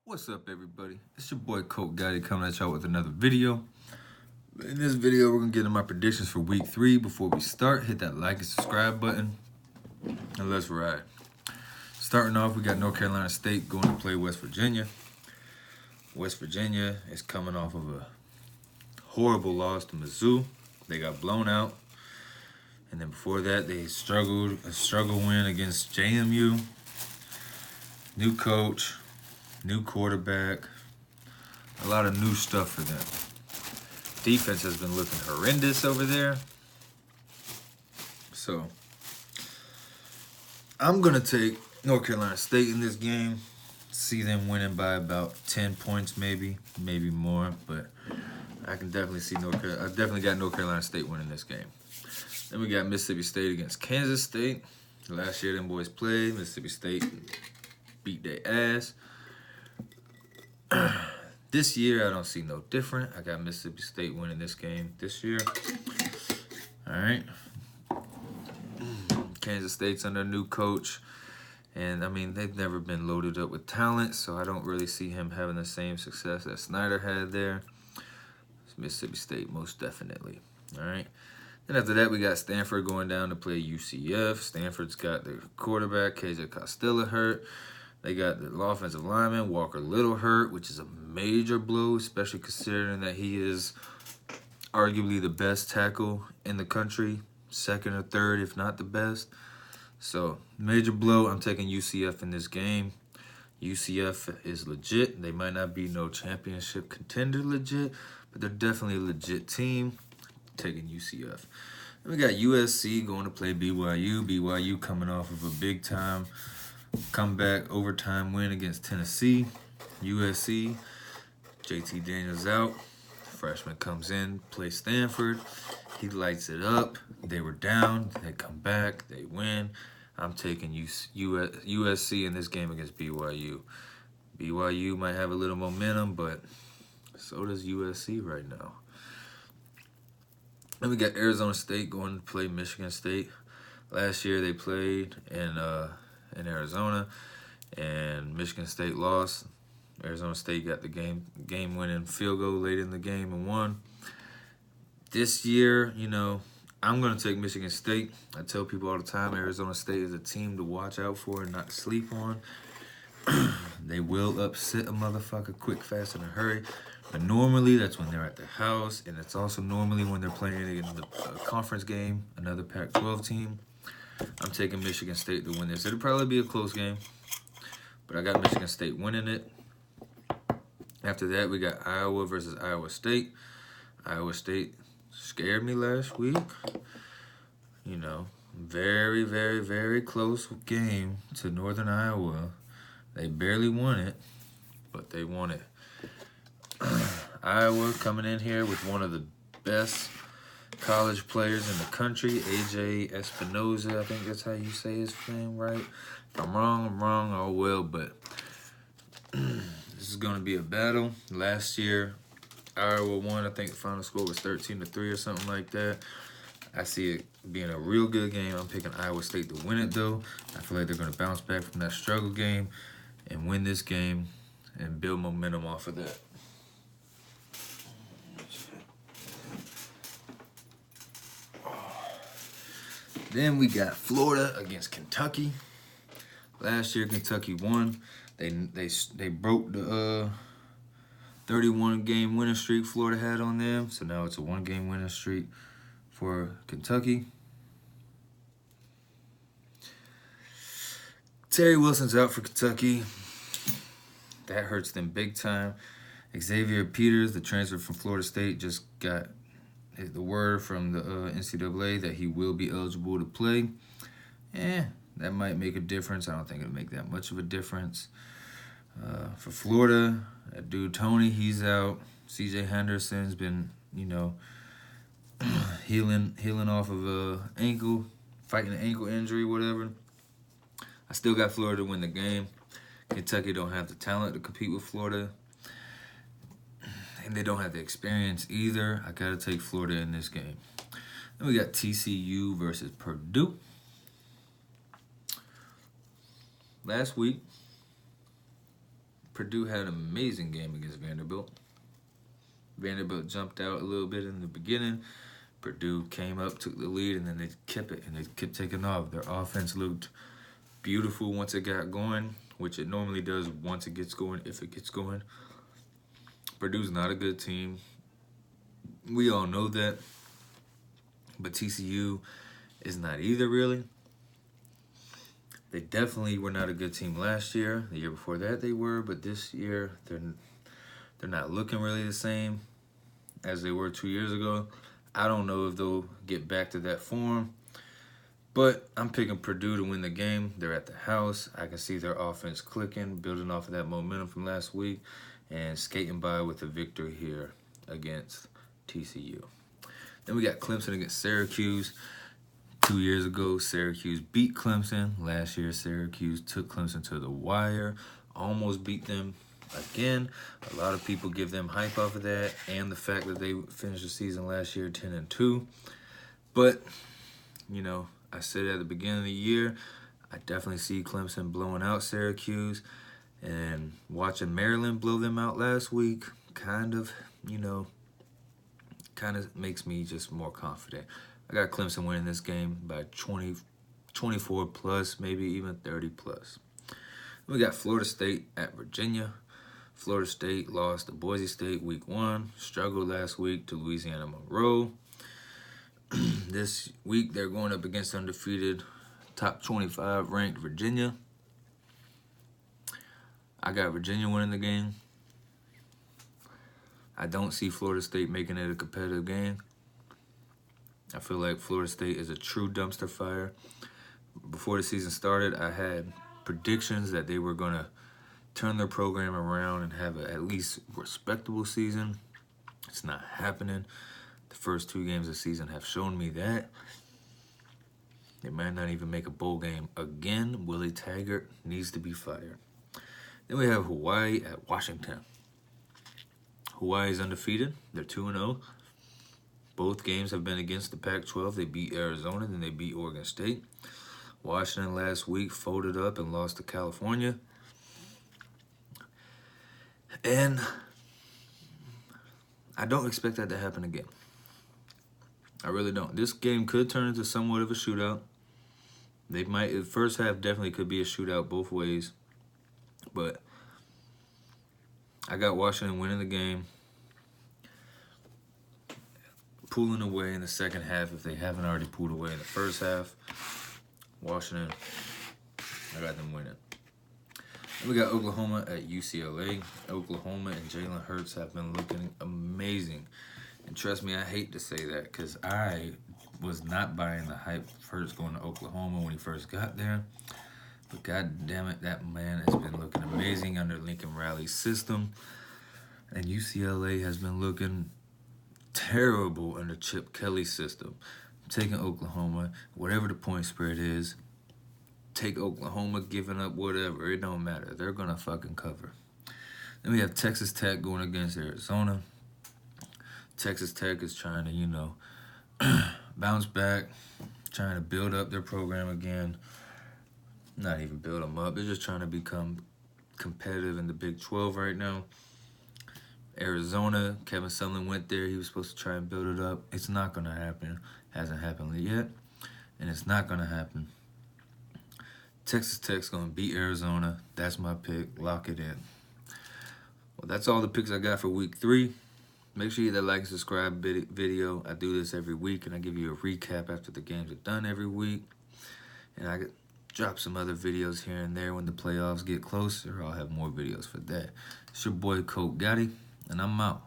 What's up, everybody? It's your boy Colt Gotti coming at y'all with another video. In this video, we're gonna get into my predictions for week 3. Before we start, hit that like and subscribe button, and let's ride. Starting off, we got North Carolina State going to play West Virginia. West Virginia is coming off of a horrible loss to Mizzou. They got blown out, and then before that, they struggled a struggle win against JMU. New coach, new quarterback, a lot of new stuff for them. Defense has been looking horrendous over there. So, I'm going to take North Carolina State in this game. See them winning by about 10 points maybe more. But I can definitely see I definitely got North Carolina State winning this game. Then we got Mississippi State against Kansas State. Last year, them boys played. Mississippi State beat their ass. This year, I don't see no different. I got Mississippi State winning this game this year. All right. Kansas State's under a new coach. And, I mean, they've never been loaded up with talent, so I don't really see him having the same success that Snyder had there. It's Mississippi State, most definitely. All right. Then after that, we got Stanford going down to play UCF. Stanford's got their quarterback, KJ Costello, hurt. They got the offensive lineman, Walker Little, hurt, which is a major blow, especially considering that he is arguably the best tackle in the country, second or third, if not the best. So, major blow. I'm taking UCF in this game. UCF is legit. They might not be no championship contender legit, but they're definitely a legit team. Taking UCF. And we got USC going to play BYU. BYU coming off of a big-time comeback overtime win against Tennessee. USC, JT Daniels out. Freshman comes in, plays Stanford. He lights it up. They were down. They come back. They win. I'm taking USC in this game against BYU. BYU might have a little momentum, but so does USC right now. Then we got Arizona State going to play Michigan State. Last year they played in Arizona, and Michigan State lost. Arizona State got the game-winning field goal late in the game and won. This year, I'm going to take Michigan State. I tell people all the time, Arizona State is a team to watch out for and not to sleep on. They will upset a motherfucker quick, fast, in a hurry. But normally, that's when they're at the house, and it's also normally when they're playing in the conference game, another Pac-12 team. I'm taking Michigan State to win this. It'll probably be a close game, but I got Michigan State winning it. After that, we got Iowa versus Iowa State. Iowa State scared me last week. Very, very, very close game to Northern Iowa. They barely won it, but they won it. Iowa coming in here with one of the best college players in the country, AJ Espinoza. I think that's how you say his name, right? If I'm wrong, oh well, but this is going to be a battle. Last year, Iowa won. I think the final score was 13-3 or something like that. I see it being a real good game. I'm picking Iowa State to win it, though. I feel like they're going to bounce back from that struggle game and win this game and build momentum off of that. Then we got Florida against Kentucky. Last year, Kentucky won. They broke the 31-game winning streak Florida had on them. So now it's a 1-game winning streak for Kentucky. Terry Wilson's out for Kentucky. That hurts them big time. Xavier Peters, the transfer from Florida State, just got the word from the NCAA that he will be eligible to play. That might make a difference. I don't think it'll make that much of a difference. For Florida, that dude Tony, he's out. CJ Henderson's been, healing off of a ankle, fighting an ankle injury, whatever. I still got Florida to win the game. Kentucky don't have the talent to compete with Florida. And they don't have the experience either. I got to take Florida in this game. Then we got TCU versus Purdue. Last week, Purdue had an amazing game against Vanderbilt. Vanderbilt jumped out a little bit in the beginning. Purdue came up, took the lead, and then they kept it, and they kept taking off. Their offense looked beautiful once it got going, which it normally does once it gets going, if it gets going. Purdue's not a good team. We all know that. But TCU is not either, really. They definitely were not a good team last year. The year before that they were, but this year they're not looking really the same as they were 2 years ago. I don't know if they'll get back to that form, but I'm picking Purdue to win the game. They're at the house. I can see their offense clicking, building off of that momentum from last week, and skating by with a victory here against TCU. Then we got Clemson against Syracuse. 2 years ago, Syracuse beat Clemson. Last year, Syracuse took Clemson to the wire, almost beat them again. A lot of people give them hype off of that and the fact that they finished the season last year 10-2. But, you know, I said at the beginning of the year, I definitely see Clemson blowing out Syracuse, and watching Maryland blow them out last week kind of makes me just more confident. I got Clemson winning this game by 24 plus, maybe even 30 plus. We got Florida State at Virginia. Florida State lost to Boise State week 1, struggled last week to Louisiana Monroe. This week they're going up against undefeated top 25 ranked Virginia. I got Virginia winning the game. I don't see Florida State making it a competitive game. I feel like Florida State is a true dumpster fire. Before the season started, I had predictions that they were going to turn their program around and have at least respectable season. It's not happening. The first 2 games of the season have shown me that. They might not even make a bowl game again. Willie Taggart needs to be fired. Then we have Hawaii at Washington. Hawaii is undefeated. They're 2-0. Both games have been against the Pac-12. They beat Arizona, then they beat Oregon State. Washington last week folded up and lost to California. And I don't expect that to happen again. I really don't. This game could turn into somewhat of a shootout. They might. The first half definitely could be a shootout both ways. But I got Washington winning the game, pulling away in the second half if they haven't already pulled away in the first half. Washington, I got them winning. And we got Oklahoma at UCLA. Oklahoma and Jalen Hurts have been looking amazing. And trust me, I hate to say that because I was not buying the hype for Hurts going to Oklahoma when he first got there. But god damn it, that man has been looking amazing under Lincoln Riley's system. And UCLA has been looking terrible under Chip Kelly's system. I'm taking Oklahoma, whatever the point spread is. Take Oklahoma, giving up whatever. It don't matter. They're going to fucking cover. Then we have Texas Tech going against Arizona. Texas Tech is trying to, bounce back, trying to build up their program again. Not even build them up. They're just trying to become competitive in the Big 12 right now. Arizona, Kevin Sumlin went there. He was supposed to try and build it up. It's not going to happen. Hasn't happened yet, and it's not going to happen. Texas Tech's going to beat Arizona. That's my pick. Lock it in. Well, that's all the picks I got for week 3. Make sure you hit that like and subscribe video. I do this every week, and I give you a recap after the games are done every week. And I drop some other videos here and there when the playoffs get closer. I'll have more videos for that. It's your boy, Colt Gotti, and I'm out.